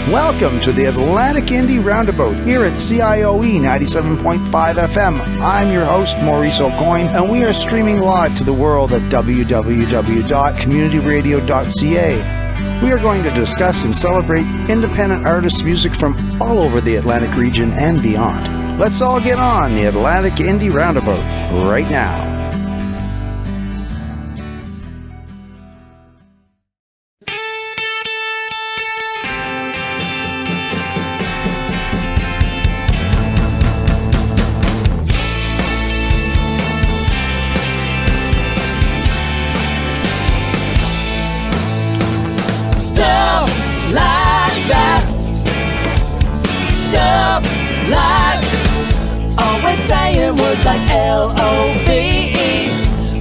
Welcome to the Atlantic Indie RoundA'Bout here at CIOE 97.5 FM. I'm your host, Maurice O'Coin, and we are streaming live to the world at www.communityradio.ca. We are going to discuss and celebrate independent artists' music from all over the Atlantic region and beyond. Let's all get on the Atlantic Indie RoundA'Bout right now. Was like L-O-V-E.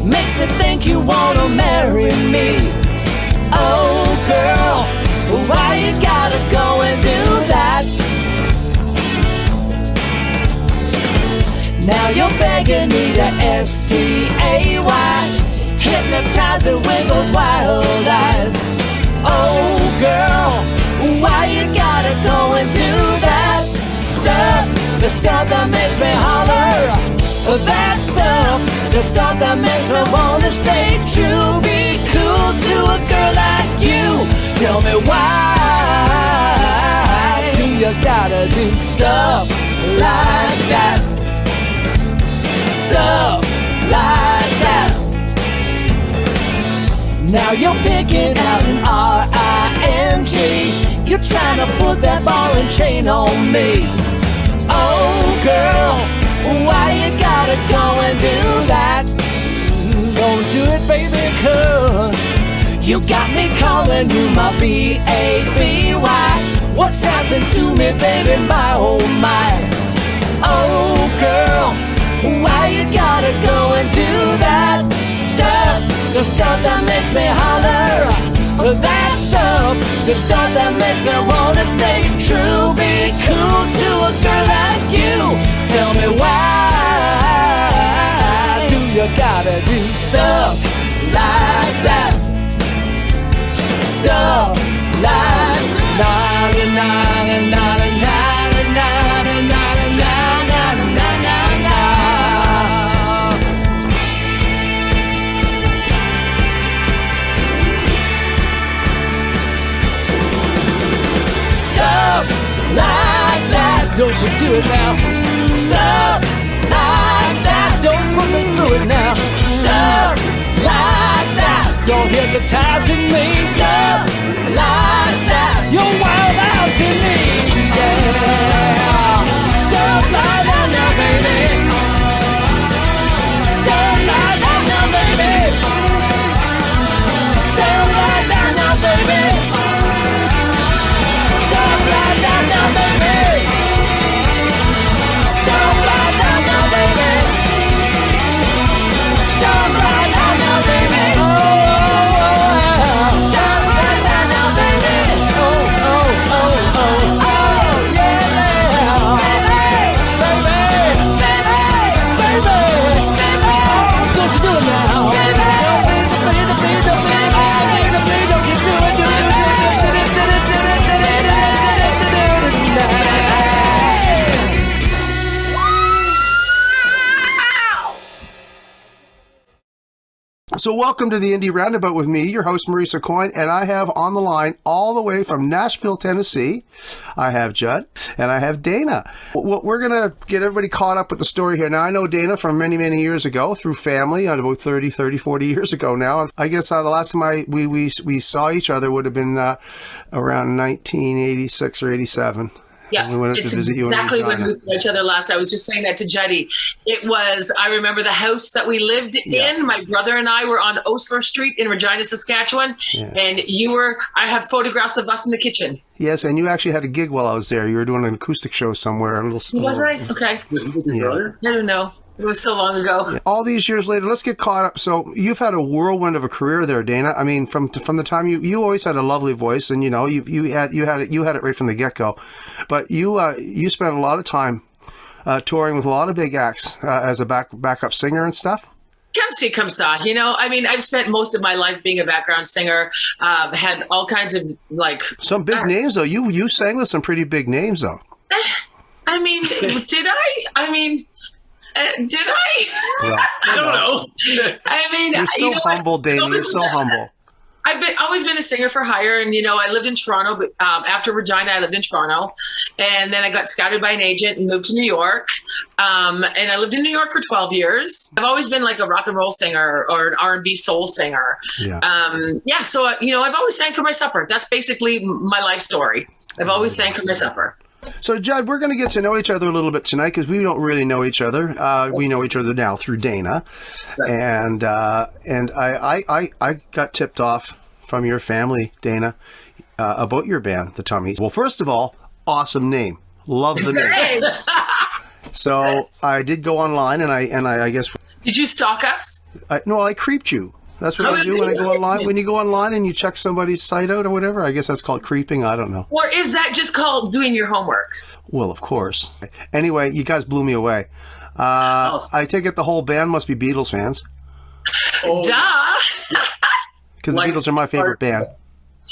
Makes me think you wanna marry me. Oh girl, why you gotta go and do that? Now you're begging me to S-T-A-Y, hypnotizer with those wild eyes. Oh girl, why you gotta go and do that stuff? The stuff that makes me holler, that stuff, the stuff that makes me wanna stay true, be cool to a girl like you. Tell me why do you gotta do stuff like that? Stuff like that. Now you're picking out an R-I-N-G. You're trying to put that ball and chain on me. Oh girl, why you gotta go and do that? Don't do it, baby, 'cause you got me calling you my B-A-B-Y. What's happened to me, baby, my oh my? Oh girl, why you gotta go and do that stuff? The stuff that makes me holler, that stuff, the stuff that makes me wanna stay true, be cool to a girl like you. Tell me why do you gotta do stuff like that? Stuff like like that, don't you do it now. Stuff like that, don't put me through it now. Stuff like that, you're hypnotizing me. Stuff like that, you're wild out in me. Yeah. Stuff like that now, baby. Stuff like that now, baby. Stuff like that now, baby. Stuff like that now, baby. Stuff like that now, baby. Stuff like that now, baby. Oh, stuff like that now, baby. Oh, oh, oh, oh, oh, yeah, baby, baby, baby, don't you do it now, baby. Please, don't you do it, do it. So welcome to the Indie RoundA'Bout with me, your host, Maurice O'Coin, and I have on the line all the way from Nashville, Tennessee, I have Judd, and I have Dana. We're going to get everybody caught up with the story here. Now, I know Dana from many, many years ago through family, about 30, 40 years ago now. I guess the last time we saw each other would have been around 1986 or 87. Yeah, it's exactly when we saw each other last. I was just saying that to Juddy. It was, I remember the house that we lived in. My brother and I were on Osler Street in Regina, Saskatchewan. Yeah. And I have photographs of us in the kitchen. Yes, and you actually had a gig while I was there. You were doing an acoustic show somewhere. Was right? Okay. With your brother? I don't know. It was so long ago. All these years later, let's get caught up. So you've had a whirlwind of a career there, Dana. I mean, from the time you always had a lovely voice, and you had it right from the get-go. But you spent a lot of time touring with a lot of big acts as a backup singer and stuff. Come see, come saw. You know, I mean, I've spent most of my life being a background singer. Had all kinds of like some big names though. You sang with some pretty big names though. I mean, did I? I mean, did I? Yeah. I don't know. I mean, you're so humble, Dana. You're so humble. I've always been a singer for hire, and you know, I lived in Toronto. But after Regina, I lived in Toronto, and then I got scouted by an agent and moved to New York. And I lived in New York for 12 years. I've always been like a rock and roll singer or an R&B soul singer. Yeah. So you know, I've always sang for my supper. That's basically my life story. I've always sang for my supper. So, Judd, we're going to get to know each other a little bit tonight because we don't really know each other. We know each other now through Dana, and I got tipped off from your family, Dana, about your band, the Tummies. Well, first of all, awesome name, love the name. So I did go online, and I guess. Did you stalk us? No, I creeped you. That's what I do when I go online. When you go online and you check somebody's site out or whatever, I guess that's called creeping. I don't know. Or is that just called doing your homework? Well, of course. Anyway, you guys blew me away. I take it the whole band must be Beatles fans. Oh. Duh. Because the Beatles are my favorite band.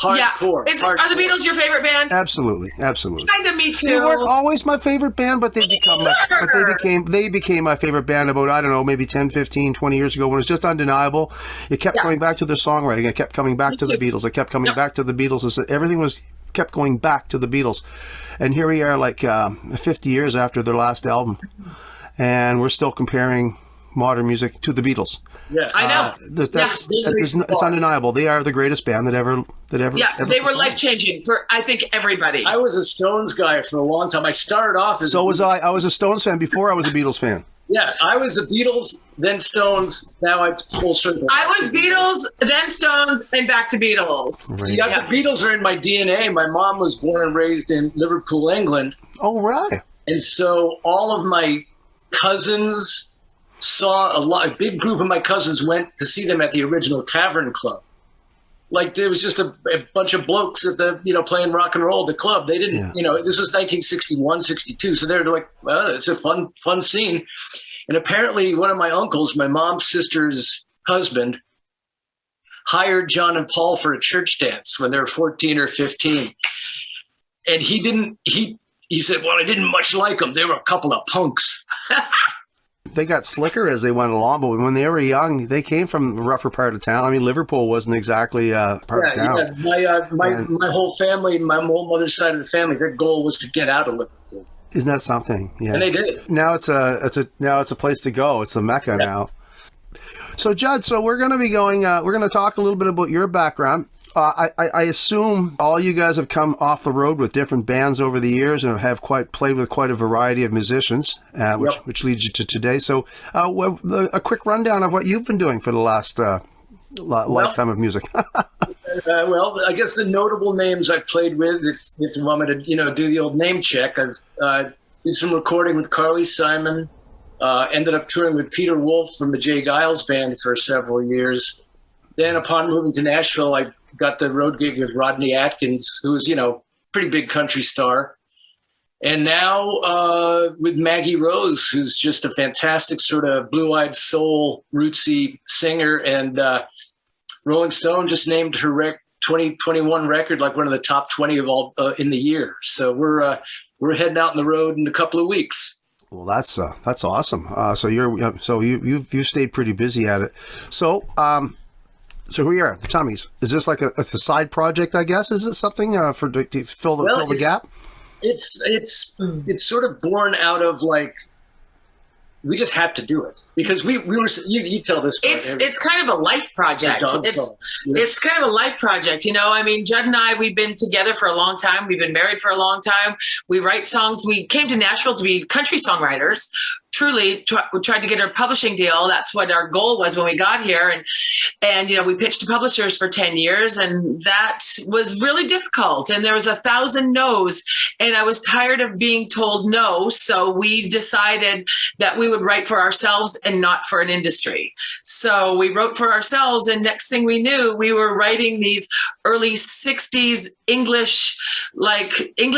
Hardcore. Are the Beatles your favorite band? Absolutely. Kind of me too. They weren't always my favorite band, but they became my favorite band about, I don't know, maybe 10, 15, 20 years ago when it was just undeniable. It kept coming back to their songwriting. It kept coming back to the Beatles. It kept coming back to the Beatles. Everything kept going back to the Beatles. And here we are like 50 years after their last album. And we're still comparing modern music to the Beatles. Yeah, I know. It's undeniable. They are the greatest band that ever. Yeah, they were life changing for I think everybody. I was a Stones guy for a long time. I started off as was I. I was a Stones fan before I was a Beatles fan. Yeah, I was the Beatles, then Stones. Now it's full circle. I was Beatles, then Stones, and back to Beatles. Right. The Beatles are in my DNA. My mom was born and raised in Liverpool, England. Oh, right. And so all of my cousins saw a big group of my cousins went to see them at the original Cavern Club. Like there was just a bunch of blokes at the, playing rock and roll at the club. They didn't, this was 1961, 62. So they're like, well, it's a fun scene. And apparently one of my uncles, my mom's sister's husband, hired John and Paul for a church dance when they were 14 or 15. And he said, well, I didn't much like them. They were a couple of punks. They got slicker as they went along, but when they were young, they came from a rougher part of town. I mean, Liverpool wasn't exactly part of town. Yeah. My whole family, my whole mother's side of the family, their goal was to get out of Liverpool. Isn't that something? Yeah, and they did. Now it's a place to go. It's a mecca now. So, Judd, we're going to be going. We're going to talk a little bit about your background. I assume all you guys have come off the road with different bands over the years and have played with quite a variety of musicians, which leads you to today. So a quick rundown of what you've been doing for the last lifetime of music. Well, I guess the notable names I've played with, if you want me to, do the old name check, I've did some recording with Carly Simon, ended up touring with Peter Wolf from the Jay Giles Band for several years. Then upon moving to Nashville, I got the road gig with Rodney Atkins, who was, pretty big country star. And now with Maggie Rose, who's just a fantastic sort of blue-eyed soul, rootsy singer. And Rolling Stone just named her 2021 record like one of the top 20 of all in the year. So we're heading out on the road in a couple of weeks. Well, that's awesome. So you've stayed pretty busy at it. So here we are, the Tummies. Is this like it's a side project? I guess is it something to fill the gap? It's sort of born out of like we just had to do it because we were you tell this part. It's kind of a life project. It's kind of a life project, I mean, Judd and I, we've been together for a long time. We've been married for a long time. We write songs. We came to Nashville to be country songwriters. Truly, we tried to get a publishing deal. That's what our goal was when we got here. And we pitched to publishers for 10 years, and that was really difficult. And there was 1,000 no's, and I was tired of being told no. So we decided that we would write for ourselves and not for an industry. So we wrote for ourselves, and next thing we knew, we were writing these early 60s English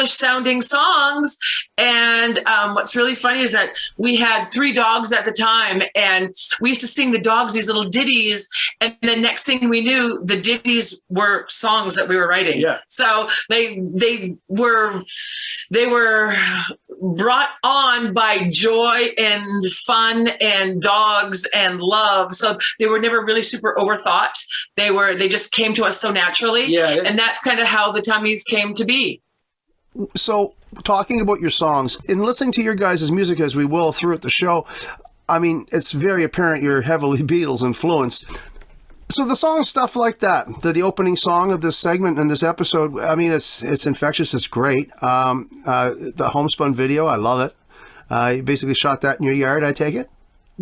sounding songs. And what's really funny is that we had 3 dogs at the time, and we used to sing the dogs these little ditties. And the next thing we knew, the ditties were songs that we were writing. Yeah. So they were brought on by joy and fun and dogs and love. So they were never really super overthought. They just came to us so naturally. Yeah. And that's kind of how the Tummies came to be. So, talking about your songs, in listening to your guys' music as we will throughout the show, I mean, it's very apparent you're heavily Beatles influenced. So the song Stuff Like That, the opening song of this segment and this episode, I mean, it's infectious. It's great. The homespun video, I love it. You basically shot that in your yard, I take it?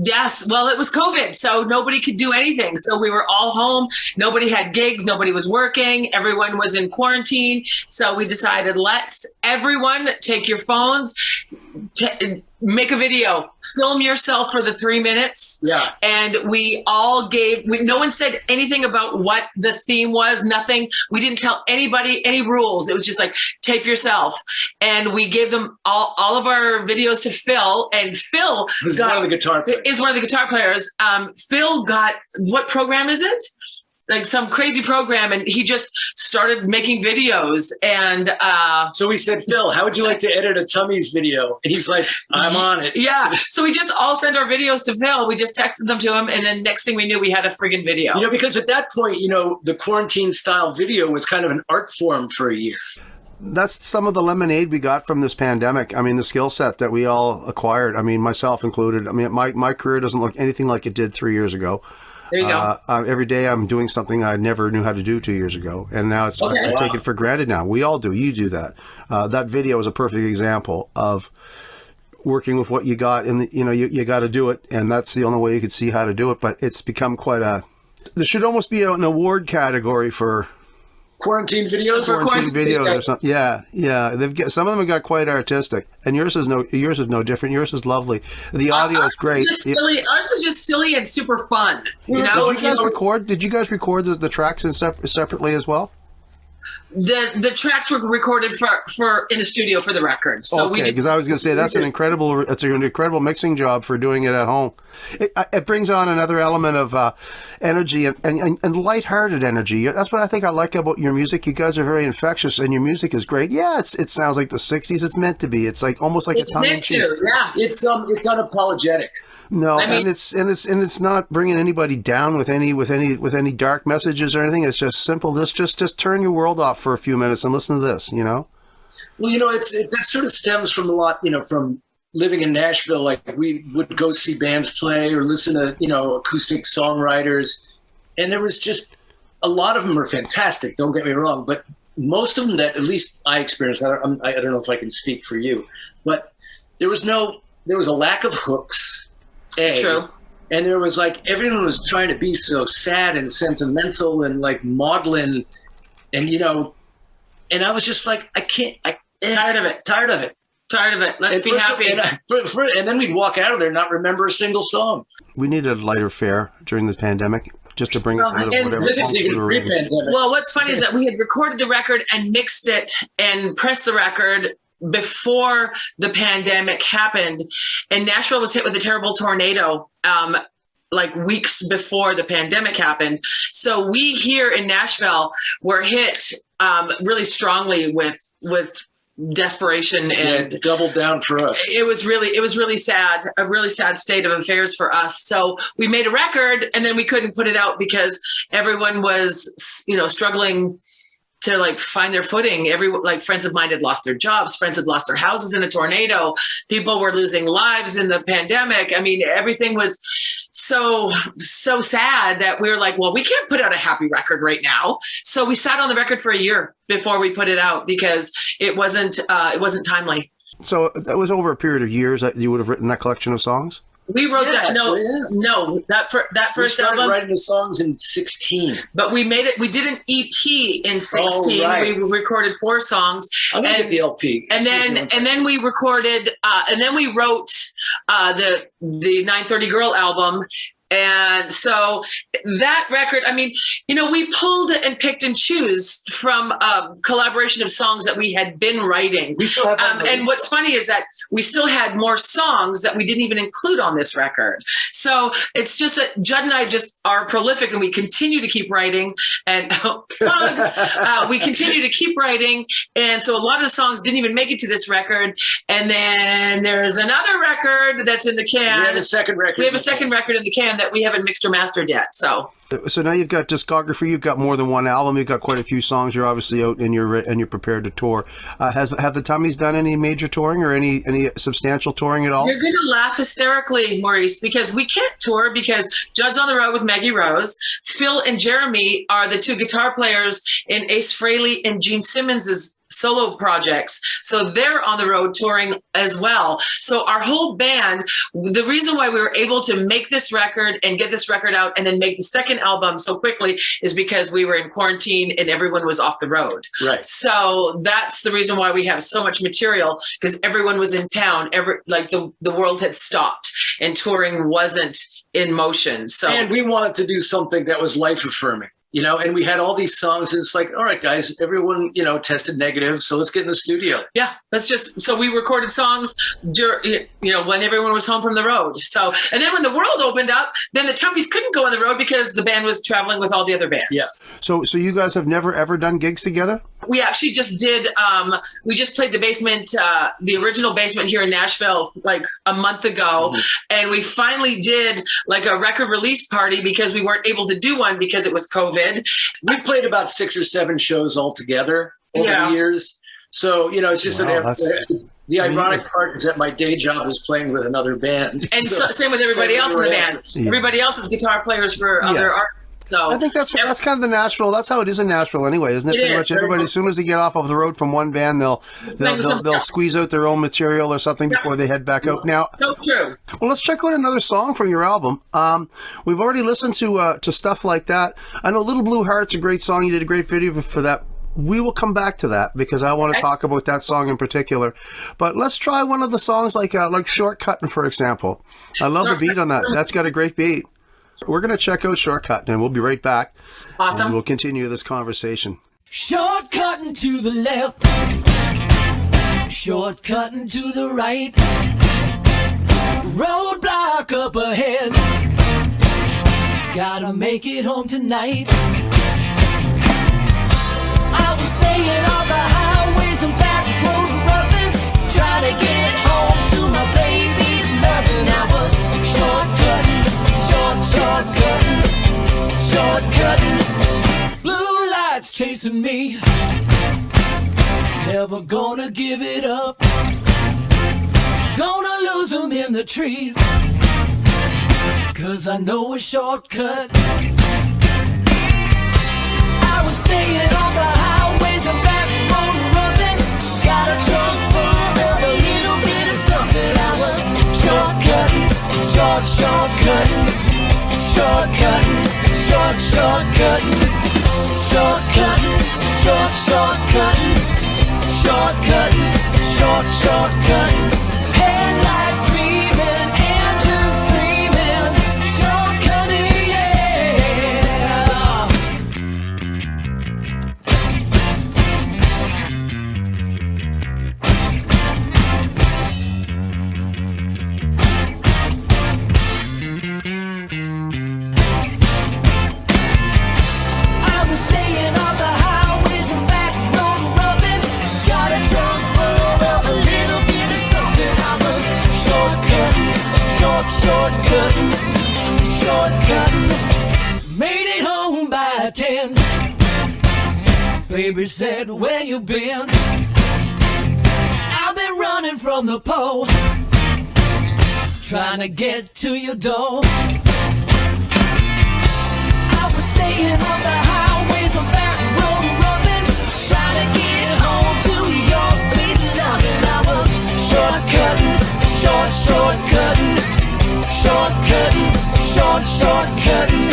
Yes. Well, it was COVID, so nobody could do anything. So we were all home. Nobody had gigs. Nobody was working. Everyone was in quarantine. So we decided, let's everyone take your phones, make a video, film yourself for the 3 minutes. Yeah. And we all no one said anything about what the theme was, nothing. We didn't tell anybody any rules. It was just like, tape yourself. And we gave them all of our videos to Phil, and Phil is one of the guitar players. Phil got, what program is it? Like some crazy program, and he just started making videos. And so we said, Phil, how would you like to edit a Tummies video? And he's like, I'm on it. Yeah. So we just all sent our videos to Phil. We just texted them to him, and then next thing we knew, we had a friggin' video. You know, because at that point, you know, the quarantine style video was kind of an art form for a year. That's some of the lemonade we got from this pandemic. I mean, the skill set that we all acquired, I mean, myself included. I mean, my career doesn't look anything like it did 3 years ago. There you go. Every day I'm doing something I never knew how to do 2 years ago. And now it's I take it for granted now. We all do. You do that. That video is a perfect example of working with what you got. And, you got to do it. And that's the only way you could see how to do it. But it's become there should almost be an award category for quarantine videos. Quarantine videos or something. Yeah. Some of them have got quite artistic, and yours is no different. Yours is lovely. The audio is great. Ours was just silly and super fun. You know? Did you guys record the tracks separately as well? The tracks were recorded for in the studio for the record. So okay, because I was going to say it's an incredible mixing job for doing it at home. It brings on another element of energy and lighthearted energy. That's what I think I like about your music. You guys are very infectious, and your music is great. Yeah, it sounds like the '60s. It's meant to be. It's like almost like it's meant to. Yeah, it's unapologetic. No, and it's not bringing anybody down with any dark messages or anything. It's just simple. Just turn your world off for a few minutes and listen to this. You know. Well, that sort of stems from a lot. From living in Nashville. Like we would go see bands play or listen to acoustic songwriters, and there was just a lot of them are fantastic. Don't get me wrong, but most of them that at least I experienced. I don't know if I can speak for you, but there was a lack of hooks. True. And there was everyone was trying to be so sad and sentimental and maudlin, and and I was just like, I can't. Tired of it. Let's be happy. And then we'd walk out of there and not remember a single song. We needed a lighter fare during this pandemic just to bring us out of whatever. Well, what's funny is that we had recorded the record and mixed it and pressed the record before the pandemic happened, and Nashville was hit with a terrible tornado weeks before the pandemic happened. So we here in Nashville were hit really strongly with desperation, and doubled down for us. It was really sad, a really sad state of affairs for us. So we made a record, and then we couldn't put it out because everyone was struggling to find their footing. Friends of mine had lost their jobs. Friends had lost their houses in a tornado. People were losing lives in the pandemic. I mean, everything was so sad that we were like, well, we can't put out a happy record right now. So we sat on the record for a year before we put it out because it wasn't timely. So that was over a period of years that you would have written that collection of songs? We wrote that. That first album. We started writing the songs in 2016. But we made it. We did an EP in 2016. Oh, right. We recorded 4 songs. I'm gonna get the LP. And then we recorded. And then we wrote the 930 Girl album. And so that record, I mean, you know, we pulled and picked and choose from a collaboration of songs that we had been writing. And what's funny is that we still had more songs that we didn't even include on this record. So it's just that Judd and I just are prolific, and we continue to keep writing, and we continue to keep writing. And so a lot of the songs didn't even make it to this record. And then there's another record that's in the can. We have a second record. We have a second record in the can that we haven't mixed or mastered yet. So now you've got discography. You've got more than one album. You've got quite a few songs. You're obviously out and you're prepared to tour. Have the Tummies done any major touring or any substantial touring at all? You're going to laugh hysterically, Maurice, because we can't tour because Judd's on the road with Maggie Rose. Phil and Jeremy are the two guitar players in Ace Frehley and Gene Simmons's solo projects. So they're on the road touring as well. So our whole band, the reason why we were able to make this record and get this record out and then make the second album so quickly is because we were in quarantine and everyone was off the road. Right. So that's the reason why we have so much material, because everyone was in town. The world had stopped and touring wasn't in motion. So, and we wanted to do something that was life affirming. You know, and we had all these songs, and it's like, all right, guys, everyone, you know, tested negative, so let's get in the studio. Yeah, so we recorded songs, when everyone was home from the road. So, and then when the world opened up, then the Tummies couldn't go on the road because the band was traveling with all the other bands. Yeah. So you guys have never ever done gigs together? We actually just did. We just played the basement, the original basement here in Nashville, like a month ago, and we finally did like a record release party because we weren't able to do one because it was COVID. We've played about 6 or 7 shows altogether over the years. So, you know, it's just the ironic part is that my day job is playing with another band. And same with everybody else in the band. Yeah. Everybody else is guitar players for other artists. So I think that's kind of the Nashville. That's how it is in Nashville anyway, isn't it? Pretty much everybody, as soon as they get off of the road from one band, they'll squeeze out their own material or something before they head back out. Now, so true. Well, let's check out another song from your album. We've already listened to stuff like that. I know "Little Blue Heart's" a great song. You did a great video for that. We will come back to that because I want to talk about that song in particular. But let's try one of the songs like "Shortcuttin'," for example. I love the beat on that. That's got a great beat. We're going to check out "Shortcuttin'," and we'll be right back. Awesome. And we'll continue this conversation. Shortcutting to the left, shortcutting to the right, roadblock up ahead, gotta make it home tonight. I was staying on the highways and back road roughing, trying to get home to my baby's loving. I was shortcutting, shortcutting, blue lights chasing me, never gonna give it up, gonna lose them in the trees, 'cause I know a shortcut. I was staying on the highways and back road rubbing, got a trunk full of a little bit of something. I was shortcutting, shortcutting, shortcutting, shortcutting, shortcutting, shortcutting, shortcutting, shortcutting. Headlights beaming, engines screaming, shortcutting, shortcutting, made it home by 10. Baby said, where you been? I've been running from the pole, trying to get to your door. I was staying on the highways of that road rubbing, trying to get home to your sweet loving. I was shortcutting, shortcutting, shortcutting, shortcutting,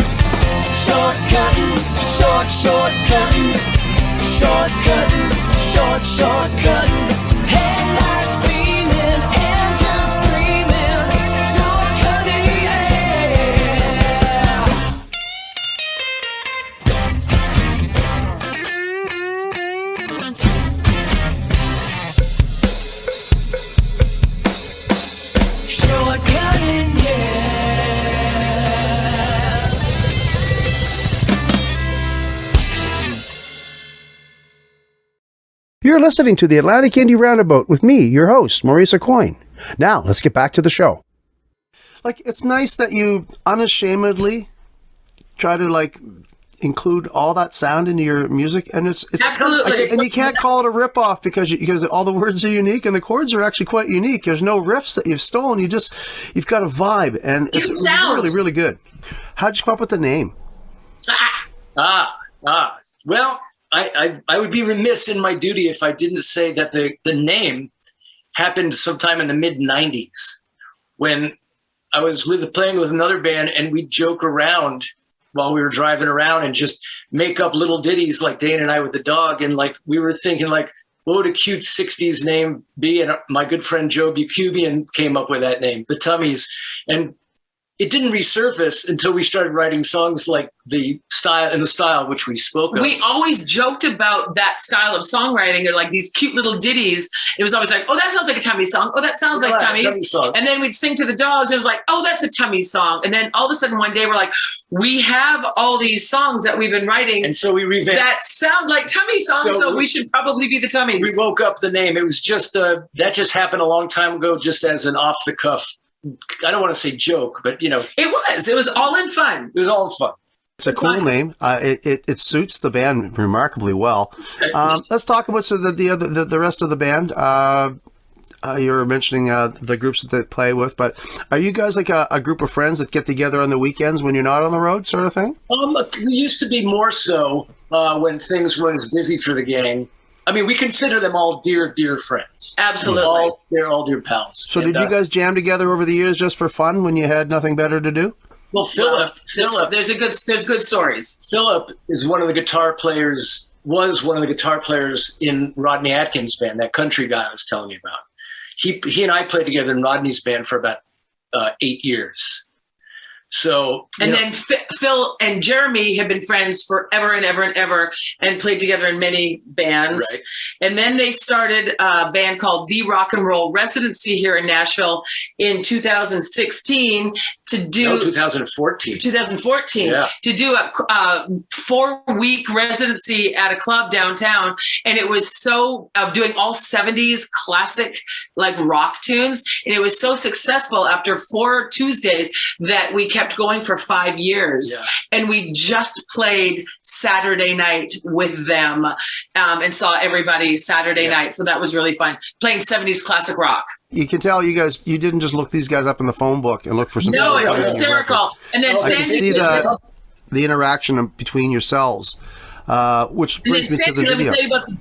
shortcutting, shortcutting, shortcutting, shortcutting. Headlights beaming, engines screaming, shortcutting, yeah. You're listening to the Atlantic Indie Roundabout with me, your host, Maurice Coyne. Now, let's get back to the show. Like, it's nice that you unashamedly try to, like, include all that sound into your music, and it's Absolutely. and you can't call it a ripoff because all the words are unique and the chords are actually quite unique. There's no riffs that you've stolen. You've got a vibe, and it's really, really good. How'd you come up with the name? Well, I would be remiss in my duty if I didn't say that the name happened sometime in the mid-90s when I was playing with another band, and we'd joke around while we were driving around and just make up little ditties like Dane and I with the dog. And like, we were thinking like, what would a cute 60s name be? And my good friend Joe Bucubian came up with that name, the Tummies. And it didn't resurface until we started writing songs like the style which we spoke of. We always joked about that style of songwriting. They're like these cute little ditties. It was always like, oh, that sounds like a Tummy song. Oh, that sounds like Tummies. And then we'd sing to the dogs. And it was like, oh, that's a Tummy song. And then all of a sudden one day we're like, we have all these songs that we've been writing. And so we revamped. That sound like Tummy songs. So we should probably be the Tummies. We woke up the name. It was just, that just happened a long time ago, just as an off the cuff, I don't want to say joke, but you know. It was all in fun. It was all in fun. It's a cool name. It suits the band remarkably well. Let's talk about the rest of the band. You were mentioning the groups that they play with, but are you guys like a group of friends that get together on the weekends when you're not on the road, sort of thing? We used to be more so when things weren't as busy for the gang. I mean, we consider them all dear, dear friends. Absolutely. They're all dear pals. So did you guys jam together over the years just for fun when you had nothing better to do? Well, Philip, there's good stories. Philip is one of the guitar players, was one of the guitar players in Rodney Atkins' band, that country guy I was telling you about. He and I played together in Rodney's band for about 8 years. So, then Phil and Jeremy have been friends forever and ever and ever, and played together in many bands. Right. And then they started a band called The Rock and Roll Residency here in Nashville in 2016 to do 2014. 2014 to do a 4-week residency at a club downtown, and it was so doing all 70s classic like rock tunes, and it was so successful after 4 Tuesdays that we kept going for 5 years, and we just played Saturday night with them and saw everybody Saturday night, so that was really fun, playing 70s classic rock. You can tell you didn't just look these guys up in the phone book and look for some. No, it's hysterical. And then I can see the interaction between yourselves. Which brings me to the video.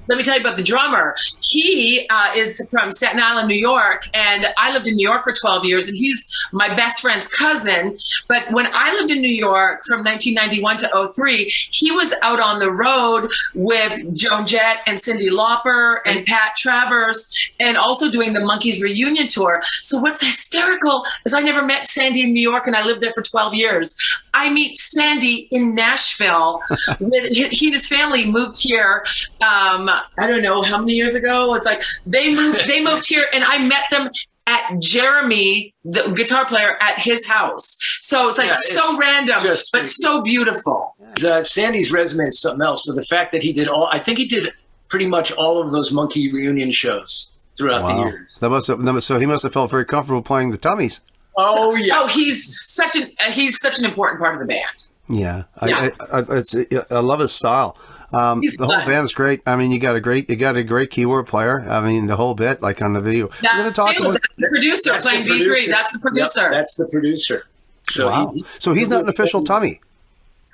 Let me tell you about the drummer. He is from Staten Island, New York, and I lived in New York for 12 years, and he's my best friend's cousin. But when I lived in New York from 1991 to 03, he was out on the road with Joan Jett and Cyndi Lauper and Pat Travers, and also doing the Monkees reunion tour. So what's hysterical is I never met Sandy in New York, and I lived there for 12 years. I meet Sandy in Nashville. He and his family moved here. I don't know how many years ago. It's like they moved here, and I met them at Jeremy, the guitar player, at his house. So it's like so random, but so beautiful. Sandy's resume is something else. So the fact that he did I think he did pretty much all of those Monkey reunion shows throughout the years. So he must have felt very comfortable playing the Tummies. Oh yeah. Oh, he's such an important part of the band. Yeah. I love his style. The whole band's great. I mean, you got a great keyboard player. I mean, the whole bit, like on the video. We're going to talk about the producer playing V3. That's the producer. Yep, that's the producer. So so he's not an official Tummy.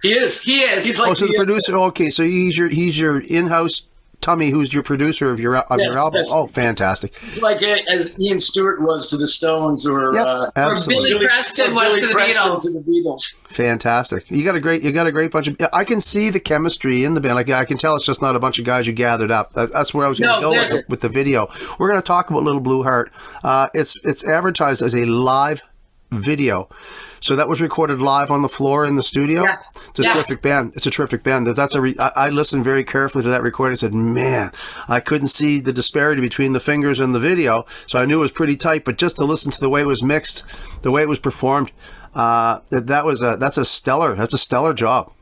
He is. He's like the producer. Okay, so he's your in-house Tummy, who's your producer of your album. Oh, fantastic! Like as Ian Stewart was to the Stones, or Billy Preston was to the Beatles. Fantastic! You got a great bunch of. I can see the chemistry in the band. Like I can tell it's just not a bunch of guys you gathered up. That's where I was going to go with the video. We're going to talk about Little Blue Heart. It's advertised as a live video. So that was recorded live on the floor in the studio. Yes. It's a terrific band. It's a terrific band. I listened very carefully to that recording. I said, man, I couldn't see the disparity between the fingers and the video, so I knew it was pretty tight. But just to listen to the way it was mixed, the way it was performed, that's a stellar job.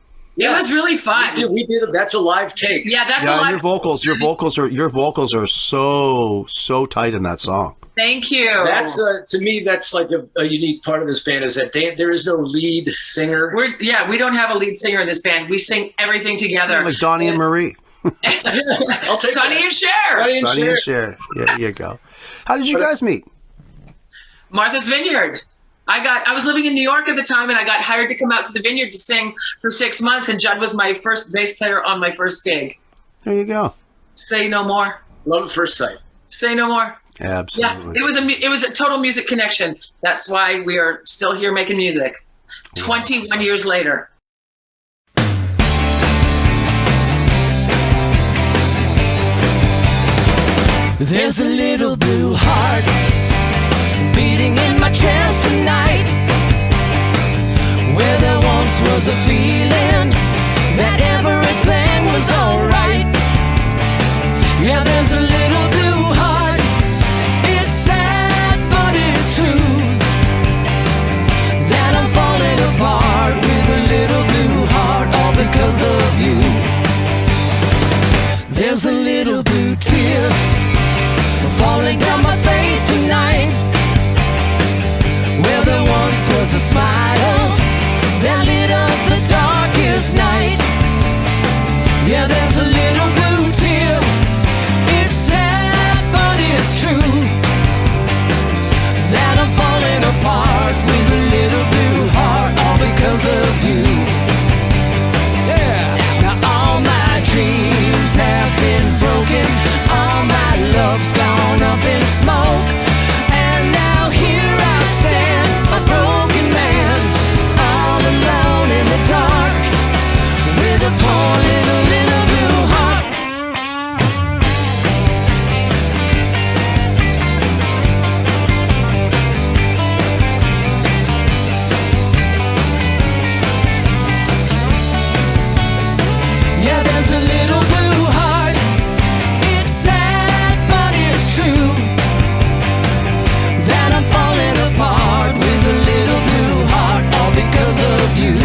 It was really fun. We did it. That's a live take. Yeah, that's a live. Your vocals are so tight in that song. Thank you. That's to me, that's like a unique part of this band is that there is no lead singer. We don't have a lead singer in this band. We sing everything together. Like Donnie and Marie. I'll take Sonny and Cher. Sonny and Cher. Yeah, you go. How did you guys meet? Martha's Vineyard. I was living in New York at the time, and I got hired to come out to the Vineyard to sing for 6 months, and Judd was my first bass player on my first gig. There you go. Say no more. Love at first sight. Say no more. Absolutely. Yeah, it was a total music connection. That's why we are still here making music 21 years later. There's a little blue heart beating in my chest tonight, where there once was a feeling that everything was alright. Yeah, there's a little blue heart. It's sad, but it's true, that I'm falling apart with a little blue heart, all because of you. There's a little blue tear falling down my face tonight, where there once was a smile that lit up the darkest night. Yeah, there's a little blue tear. It's sad, but it's true, that I'm falling apart with a little blue heart, all because of you. Yeah. Now all my dreams have been broken, all my love's gone up in smoke, and now here I stand, a broken man, all alone in the dark, with a poor little blue heart. Yeah, there's a little blue heart. It's sad, but it's true, that I'm falling apart with a little blue heart, all because of you.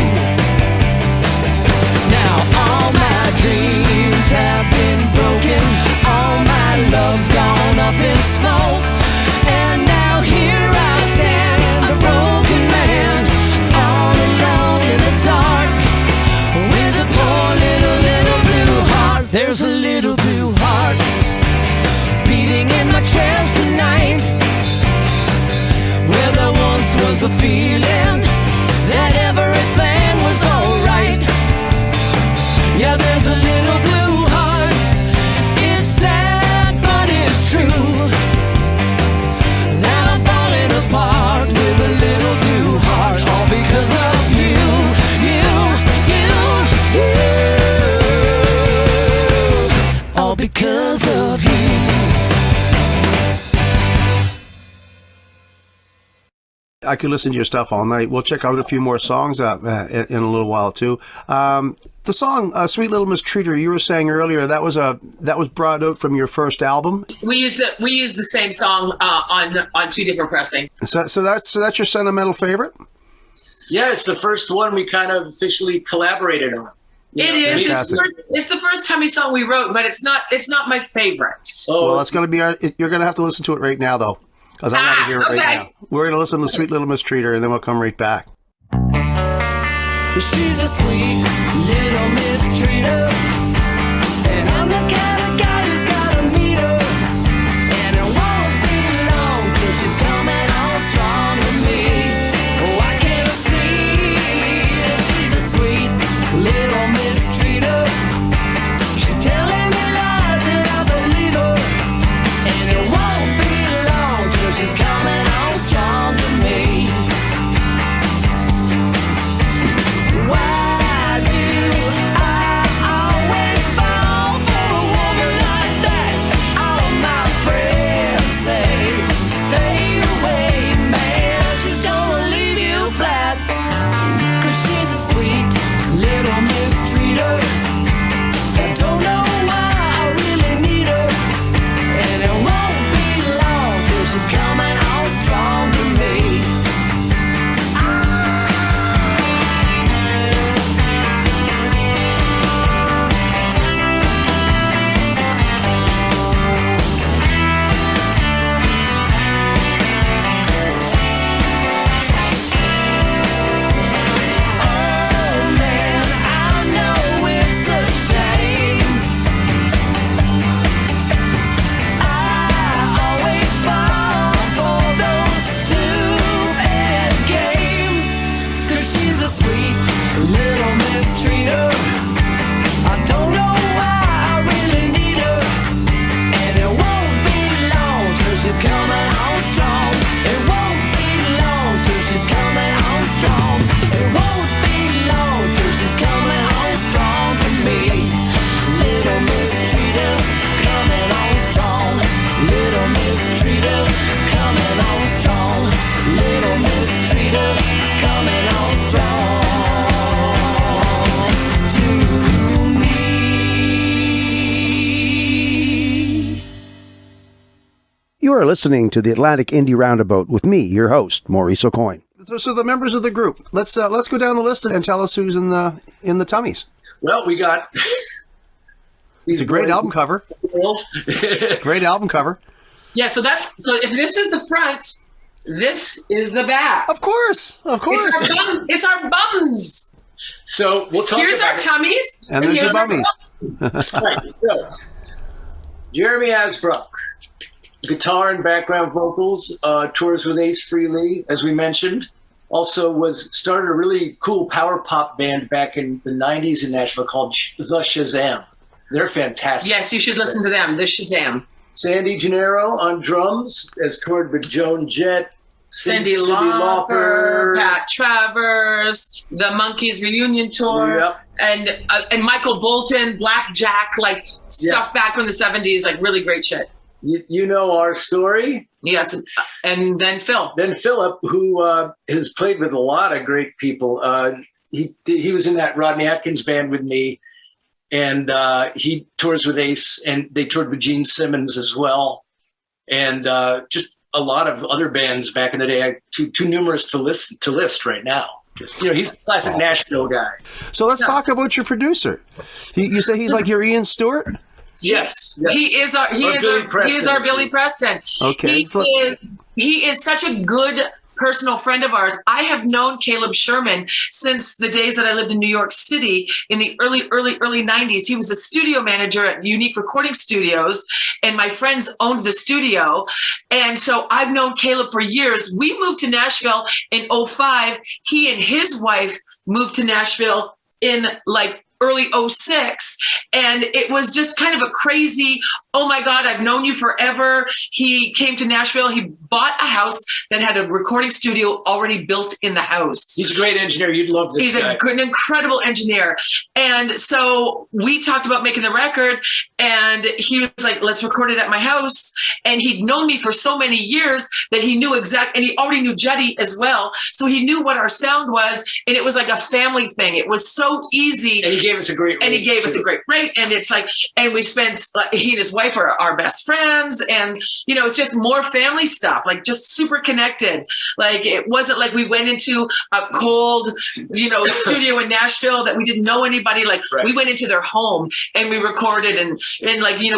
Now all my dreams have been broken, all my love's gone up in smoke, and now here I stand, a broken man, all alone in the dark, with a poor little blue heart. There's a little blue heart beating in my chest tonight, where there once was a feeling that everything was alright. Yeah, there's a little blue heart. It's sad, but it's true, that I'm falling apart with a little blue heart, all because of you, all because of you. I could listen to your stuff all night. We'll check out a few more songs in a little while too. The song "Sweet Little Mistreater," you were saying earlier, that was brought out from your first album. We used the same song on two different pressing. So that's your sentimental favorite. Yeah, it's the first one we kind of officially collaborated on. It is. It's the first Tummy song we wrote, but it's not my favorite. Oh, well, it's going to be you're going to have to listen to it right now, though, because I want to hear it right now. We're going to listen to "Sweet Little Mistreater," and then we'll come right back. She's a sweet little mistreater, and I'm the kind of guy who's gotta meet her, and it won't be long till she's coming on strong with me. Oh, I can't see that she's a sweet little mistreater. She's telling me lies and I believe her, and it won't be long till she's coming on strong with me. Why do I mistreated, coming on strong. Little mistreated, coming on strong. To me. You are listening to the Atlantic Indie Roundabout with me, your host, Maurice O'Coin. So the members of the group, let's go down the list and tell us who's in the Tummies. Well, we got. It's a great album cover. Great album cover. Yeah, so if this is the front, this is the back. Of course. It's our bums. So we'll talk. Here's our tummies, and there's your bummies. Right, so, Jeremy Asbrook, guitar and background vocals, tours with Ace Frehley, as we mentioned. Also started a really cool power pop band back in the 90s in Nashville called The Shazam. They're fantastic. Yes, you should listen to them. The Shazam. Sandy Gennaro on drums, has toured with Joan Jett, Cindy Lauper, Pat Travers, the Monkees reunion tour, yep. and Michael Bolton, Blackjack, like stuff back from the 70s, like really great shit. You know our story. Yeah, and then Phil. Then Philip, who has played with a lot of great people. He was in that Rodney Atkins band with me, and he tours with Ace, and they toured with Gene Simmons as well, and just a lot of other bands back in the day. Too numerous to list right now. Just, he's a classic Nashville guy. So let's talk about your producer. You say he's like your Ian Stewart? Yes. He is our Billy Preston. Okay. He is such a good personal friend of ours. I have known Caleb Sherman since the days that I lived in New York City in the early 90s. He was a studio manager at Unique Recording Studios, and my friends owned the studio. And so I've known Caleb for years. We moved to Nashville in 2005. He and his wife moved to Nashville in early 2006, and it was just kind of a crazy, oh my God, I've known you forever. He came to Nashville. He bought a house that had a recording studio already built in the house. He's a great engineer. You'd love this guy. He's an incredible engineer. And so we talked about making the record, and he was like, let's record it at my house. And he'd known me for so many years that he knew and he already knew Juddy as well. So he knew what our sound was, and it was like a family thing. It was so easy. And he gave us a great rate. And it's and we spent, he and his wife are our best friends. And, it's just more family stuff, just super connected. It wasn't like we went into a cold, studio in Nashville that we didn't know anybody. Right. We went into their home and we recorded and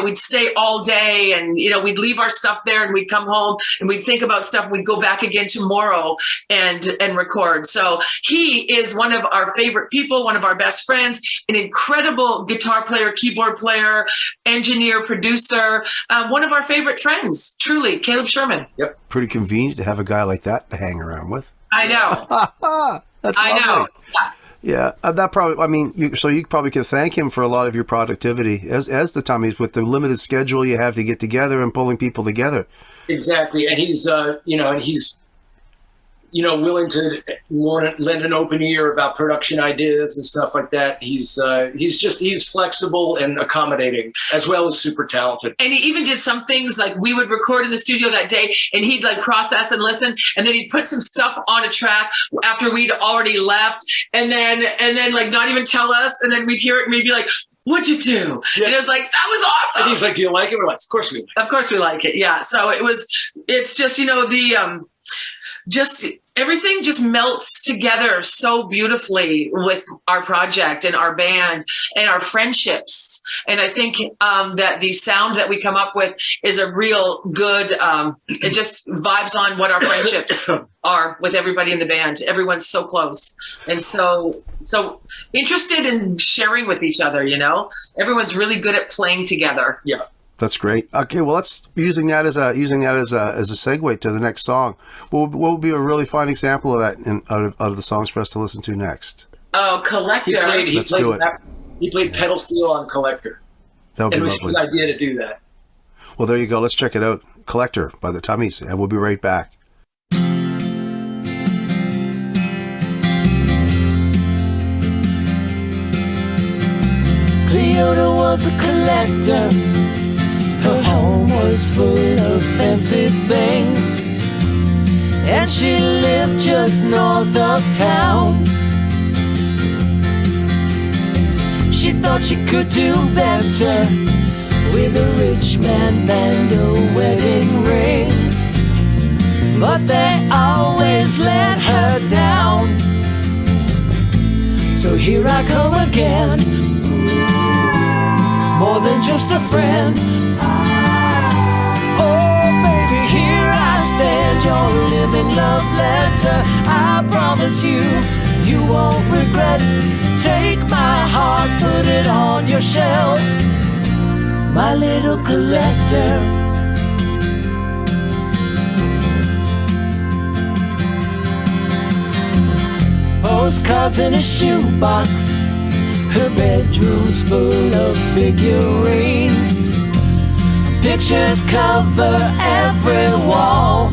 we'd stay all day and, we'd leave our stuff there and we'd come home and we'd think about stuff. We'd go back again tomorrow and record. So he is one of our favorite people, one of our best friends, an incredible guitar player, keyboard player, engineer, producer, one of our favorite friends, truly, Caleb Sherman. Yep. Pretty convenient to have a guy like that to hang around with. I know. That's I lovely. know. Yeah, that probably. You probably could thank him for a lot of your productivity as the Tummies with the limited schedule you have to get together and pulling people together. Exactly, and he's willing to lend an open ear about production ideas and stuff like that. He's flexible and accommodating, as well as super talented. And he even did some things we would record in the studio that day, and he'd process and listen, and then he'd put some stuff on a track after we'd already left, and then not even tell us, and then we'd hear it and we'd be like, what'd you do? Yeah. And it was that was awesome. And he's like, do you like it? We're like, of course we like it. Of course we like it. Yeah. So it's just, just everything just melts together so beautifully with our project and our band and our friendships. And I think that the sound that we come up with is a real good, it just vibes on what our friendships are with everybody in the band. Everyone's so close and so interested in sharing with each other, Everyone's really good at playing together. Yeah. That's great. Okay, well, let's using that as a segue to the next song. What would be a really fine example of that out of the songs for us to listen to next? Oh, Collector. He played pedal steel on Collector. That would be lovely. It was his idea to do that. Well, there you go. Let's check it out. Collector by the Tummies, and we'll be right back. Cleota was a collector. Her home was was full of fancy things, and she lived just north of town. She thought she could do better with a rich man and a wedding ring, but they always let her down. So here I come again, more than just a friend. Oh baby, here I stand, your living love letter. I promise you, you won't regret. Take my heart, put it on your shelf, my little collector. Postcards in a shoebox, her bedroom's full of figurines. Pictures cover every wall.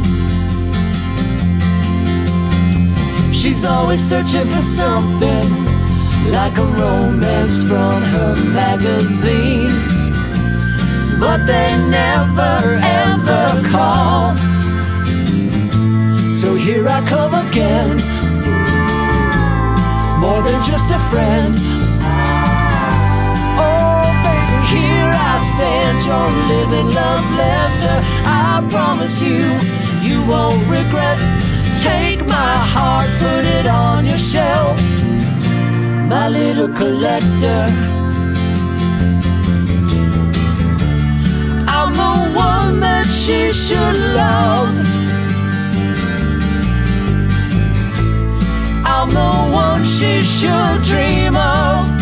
She's always searching for something, like a romance from her magazines, but they never ever call. So here I come again, more than just a friend. Oh baby, here I stand, your living love letter. I promise you, you won't regret. Take my heart, put it on your shelf, my little collector. I'm the one that she should love. I'm the one she should dream of.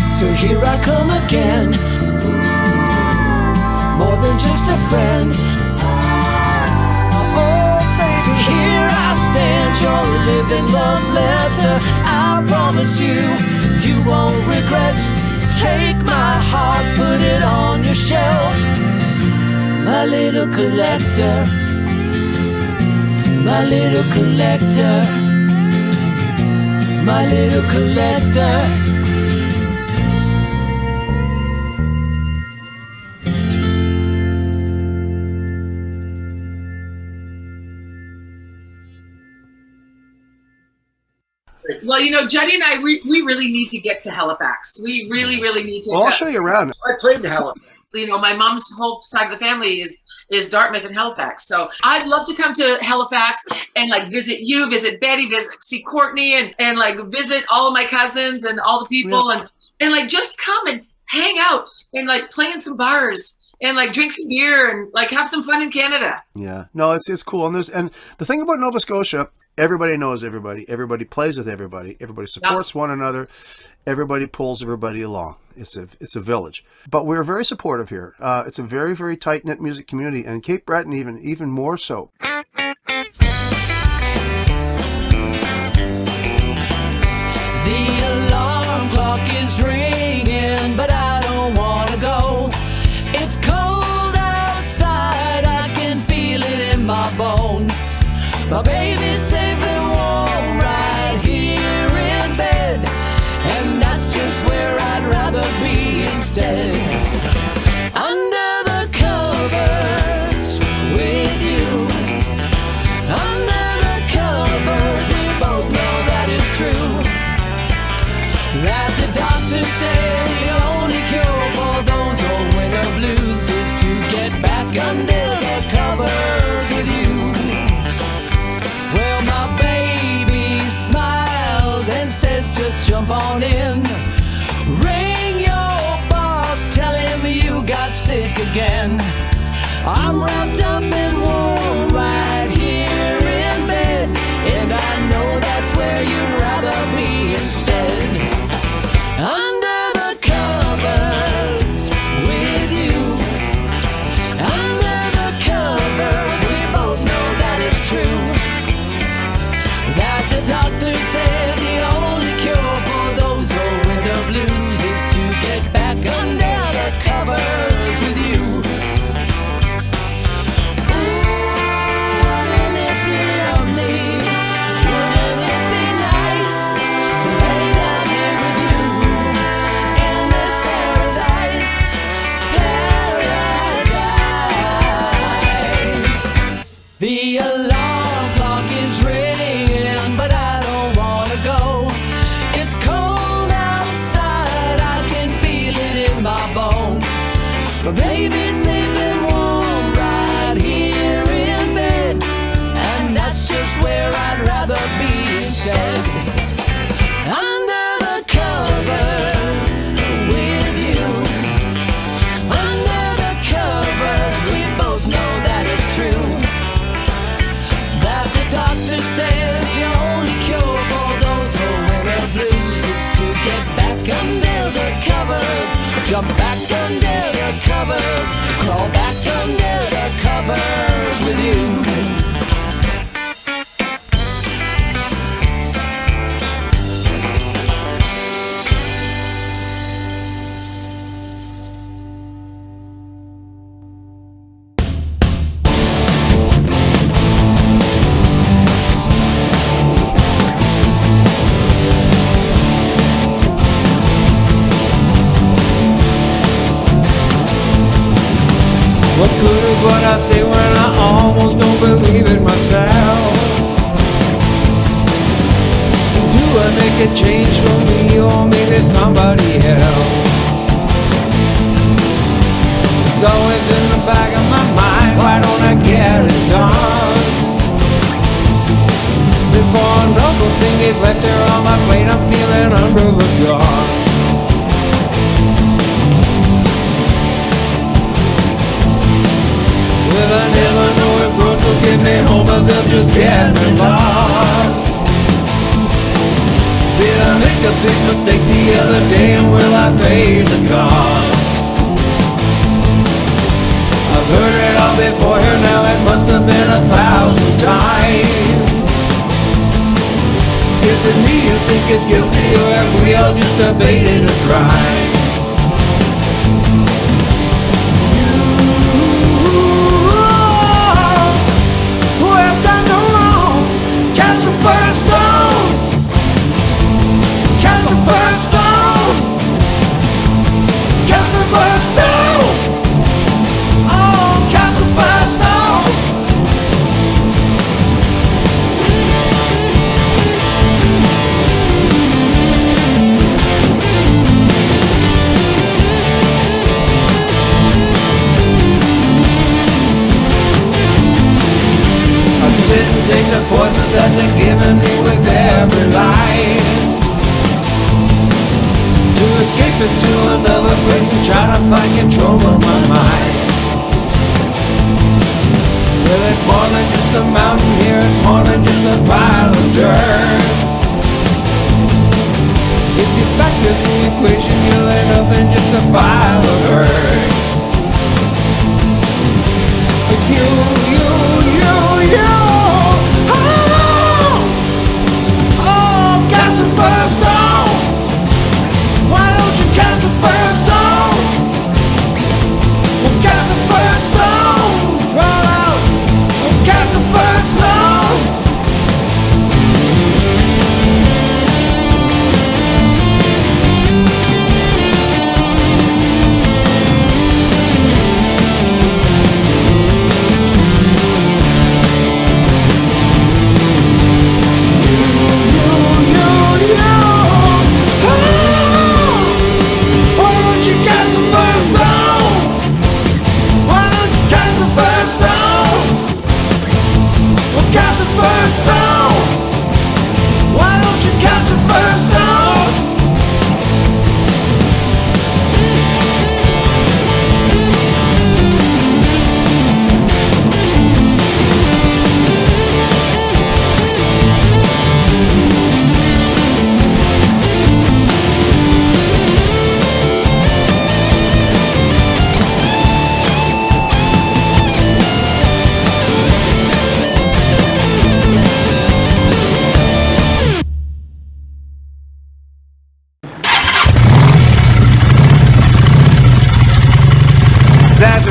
So here I come again, more than just a friend. Oh baby, here I stand, your living love letter. I promise you, you won't regret. Take my heart, put it on your shelf, my little collector, my little collector, my little collector. Well, you know, Juddy and I, we really need to get to Halifax. We really, really need to. Well, I'll show you around. I played in Halifax. You know, my mom's whole side of the family is Dartmouth and Halifax. So I'd love to come to Halifax and like visit you, visit Betty, see Courtney, and like visit all of my cousins and all the people, and like just come and hang out and like play in some bars and like drink some beer and like have some fun in Canada. Yeah, no, it's cool. And the thing about Nova Scotia, everybody knows everybody. Everybody plays with everybody. Everybody supports one another. Everybody pulls everybody along. It's a village. But we're very supportive here. It's a very, very tight-knit music community, and Cape Breton even more so. The alarm clock is ringing, but I don't want to go. It's cold outside, I can feel it in my bones. My baby's safe and warm right here in bed, and that's just where I'd rather be instead. Under the covers with you. Under the covers, we both know that it's true. That the doctor said the only cure for those old winter blues is to get back under the covers with you. Well, my baby smiles and says just jump on in. Ring your boss, tell him you got sick again. I'm wrapped up and warm right here in bed, and I know that's where you'd rather be instead. Under the covers with you. Under the covers, we both know that it's true. That the doctor said the only cure for those old winter blues is to get back under the covers with you. The alarm clock is ringing, but I don't wanna go. It's cold outside, I can feel it in my bones. But baby's safe and warm right here in bed, and that's just where I'd rather be instead. Under the covers with you. Under the covers, we both know that it's true. That the doctor says the only cure for those who wear the blues is to get back under the covers. Jump back under the covers. Crawl back under the covers with you. What good is what I say when I almost don't believe it myself? Do I make a change for me or maybe somebody else? It's always in the back of my mind, why don't I get it done? Before another thing is left there on my plate, I'm feeling under the gun. Well, I never know if roads will get me home, but they'll just get me lost. Did I make a big mistake the other day, and will I pay the cost? I've heard it all before here now, it must have been 1,000 times. Is it me you think is guilty, or have we all just debated a crime? Take the poisons that they're giving me with every line, to escape into another place and try to find control of my mind. Well, it's more than just a mountain here, it's more than just a pile of dirt. If you factor the equation, you'll end up in just a pile of hurt. You first stone. Why don't you cast the first stone? Well, cast the first stone. Crawl out. Well, cast the first stone.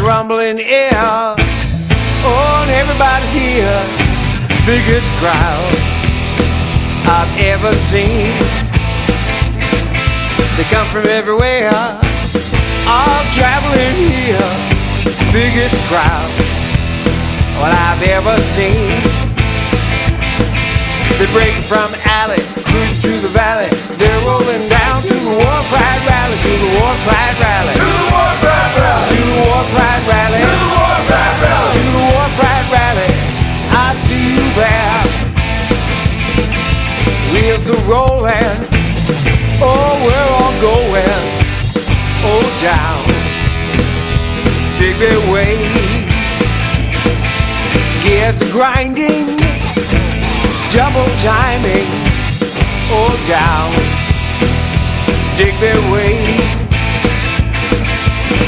Rumbling air, oh, and everybody's here. Biggest crowd I've ever seen. They come from everywhere, all traveling here. Biggest crowd what I've I've ever seen. They break from alley, cruise through the valley. They're rolling down to the War Pride Rally, to the War Pride Rally, to the War Pride Rally, to the War Pride Rally, to the War Pride Rally, to the War Pride Rally. I see you there. Wheels are rolling, oh, we're all going, oh, down, dig their way. Gears are grinding, double timing, oh, down, dig their way.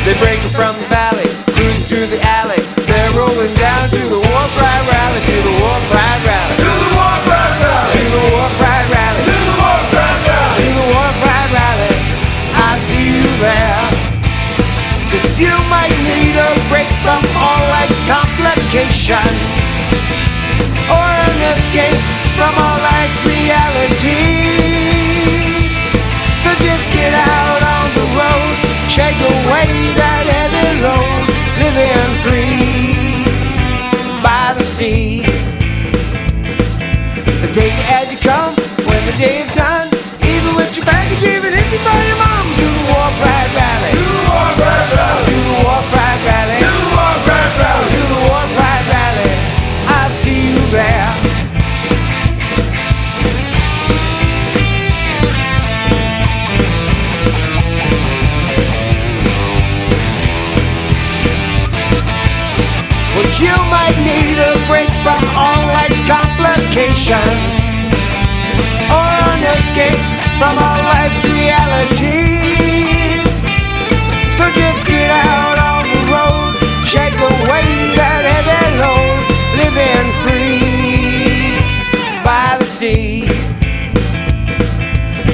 They break from the valley, cruising through the alley. They're rolling down to the War Pride Rally, to the War Pride Rally, to the War Pride Rally, to the War Pride Rally, to the War Pride Rally, to the War Pride Rally. I see you there, 'cause you might need a break from all life's complication, or an escape from all life's reality. So just get out on the road, shake away that heavy load, living free by the sea. Take it as you come when the day is done, even with your baggage, even if you find your mom. Do the War Pride Rally, do the War Pride Rally, do the War Pride Rally, do the War Pride Rally, do the War Pride Rally. I see you there. Well, you might need a break from all life's complications, or an escape from all life's reality. So just get out on the road, shake away that heavy load, living free by the sea.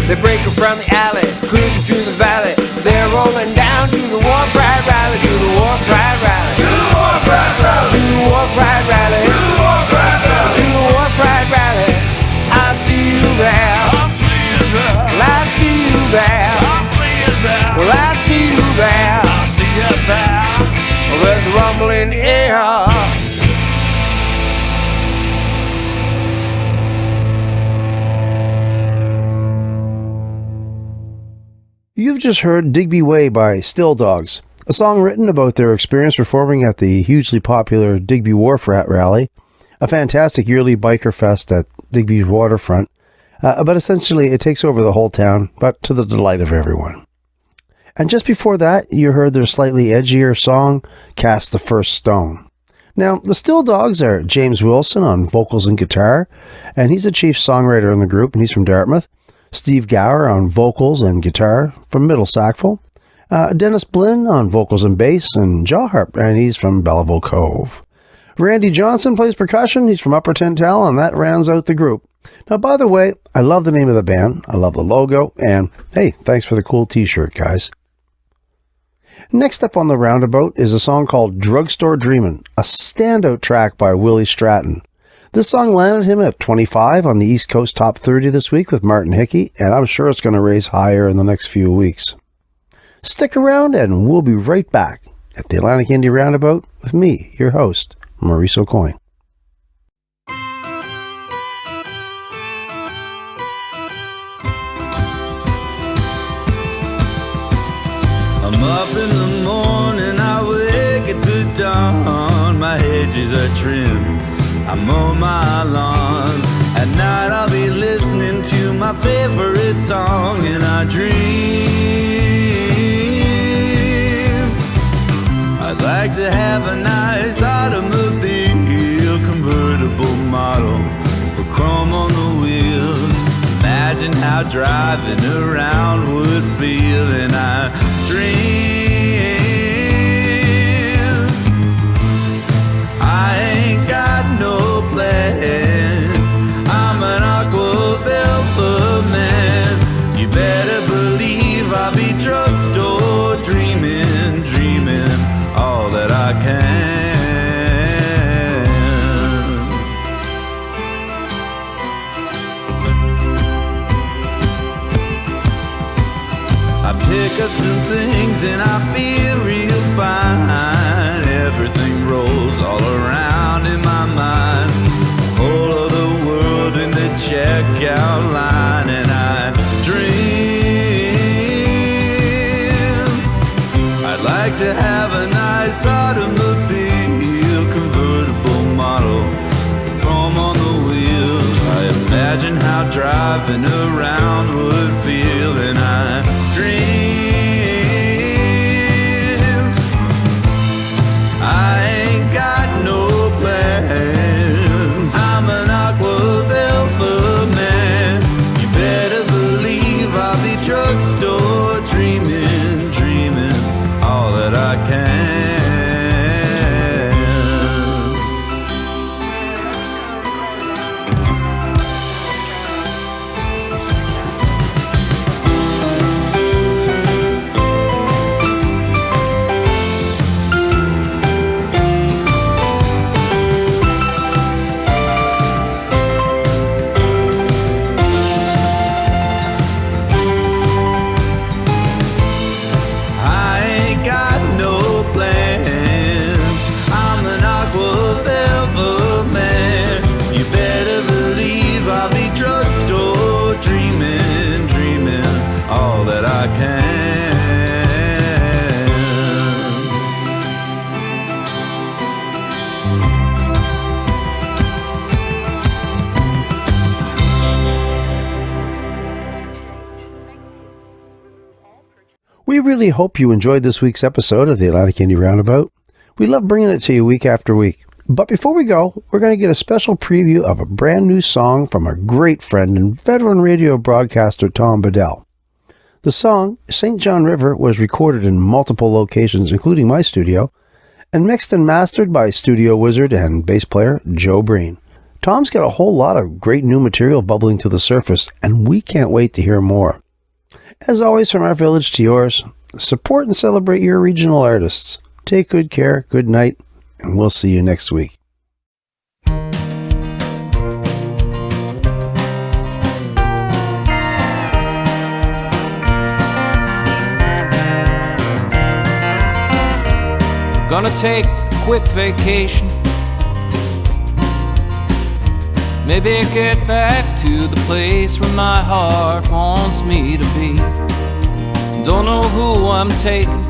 They break from the alley, cruising through the valley. They're rolling down to the War Pride Rally, to the War Pride Rally, to the War Pride Rally, to the War Pride Rally, to the War Pride Rally, to the War Pride Rally. I see you there. I see you there. Well, I see you there. I see you there. Well, I see you there. I see you there. Well, there's a rumble in the air. You've just heard Digby Way by Stilldogs, a song written about their experience performing at the hugely popular Digby Wharf Rat Rally, a fantastic yearly biker fest at Digby's waterfront. But essentially it takes over the whole town, but to the delight of everyone. And just before that, you heard their slightly edgier song, Cast the First Stone. Now, the Stilldogs are James Wilson on vocals and guitar, and he's the chief songwriter in the group, and he's from Dartmouth. Steve Gower on vocals and guitar from Middle Sackville. Dennis Blinn on vocals and bass, and jaw harp, and he's from Belleville Cove. Randy Johnson plays percussion. He's from Upper Tintell, and that rounds out the group. Now, by the way, I love the name of the band. I love the logo, and hey, thanks for the cool t-shirt, guys. Next up on the roundabout is a song called Drugstore Dreamin', a standout track by Willie Stratton. This song landed him at 25 on the East Coast Top 30 this week with Martin Hickey, and I'm sure it's going to raise higher in the next few weeks. Stick around and we'll be right back at the Atlantic Indie Roundabout with me, your host, Maurice O'Coin. I'm up in the morning, I wake at the dawn. My hedges are trimmed, I mow my lawn. At night I'll be listening to my favorite song, and I dream I'd like to have a nice automobile, convertible model with chrome on the wheels. Imagine how driving around would feel, and I dream I ain't got no plans, I'm an aqua velvet man. You better believe I'll be drugstore dreaming, dreaming all that I can. I pick up some things and I feel real fine. Everything rolls all around in my nice automobile, convertible model, chrome on the wheels. I imagine how driving around would feel, and I dream. I ain't got no plans. I'm an aqua velvet man. You better believe I'll be drugstore dreaming, dreaming all that I can. We really hope you enjoyed this week's episode of the Atlantic Indie Roundabout. We love bringing it to you week after week. But before we go, we're going to get a special preview of a brand new song from our great friend and veteran radio broadcaster Tom Bedell. The song, St. John River, was recorded in multiple locations, including my studio, and mixed and mastered by studio wizard and bass player Joe Breen. Tom's got a whole lot of great new material bubbling to the surface, and we can't wait to hear more. As always, from our village to yours, support and celebrate your regional artists. Take good care, good night, and we'll see you next week. Gonna take a quick vacation. Maybe get back to the place where my heart wants me to be. Don't know who I'm taking,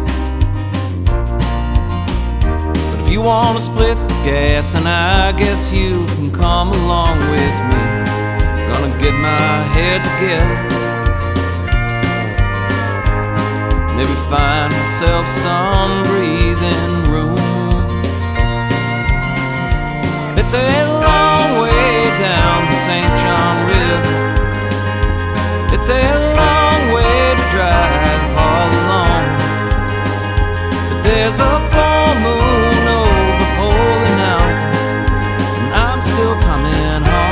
but if you wanna split the gas, then I guess you can come along with me. Gonna get my head together, maybe find myself some breathing room. It's a long way down the St. John River. It's a long way to drive all alone. But there's a full moon over Holy Mountain, and I'm still coming home.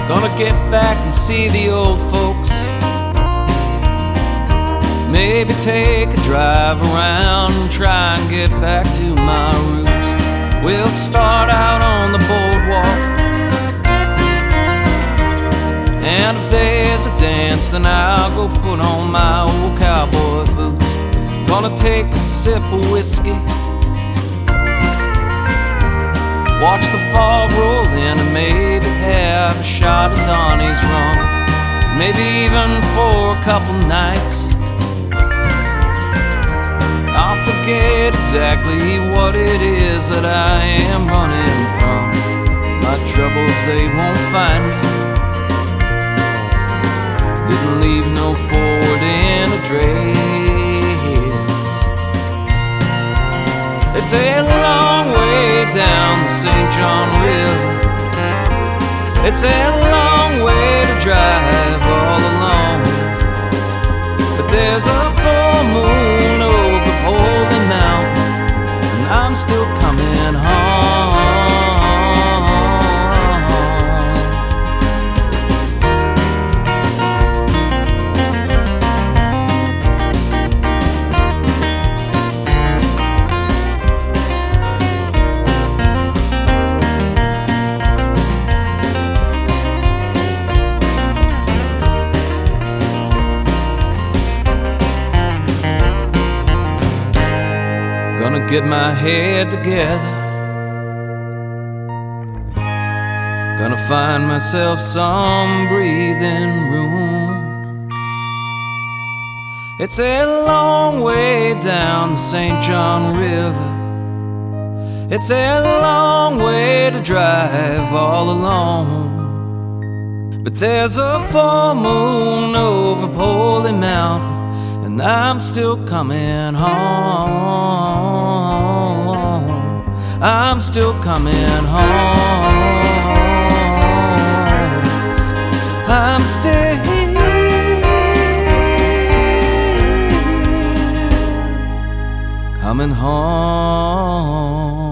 Gonna get back and see the old folks. Maybe take a drive around and try and get back to my roots. We'll start out on the boardwalk, and if there's a dance, then I'll go put on my old cowboy boots. Gonna take a sip of whiskey, watch the fog roll in, and maybe have a shot of Donnie's rum. Maybe even for a couple nights I'll forget exactly what it is that I am running from. My troubles, they won't find me. Didn't leave no Ford in a dress. It's a long way down the St. John River. It's a long way to drive all alone. But there's a full moon over Holy Mountain, and I'm still coming home. get my head together. Gonna find myself some breathing room. It's a long way down the St. John River. It's a long way to drive all alone. But there's a full moon over Holy Mountain, and I'm still coming home. I'm still coming home. I'm still coming home.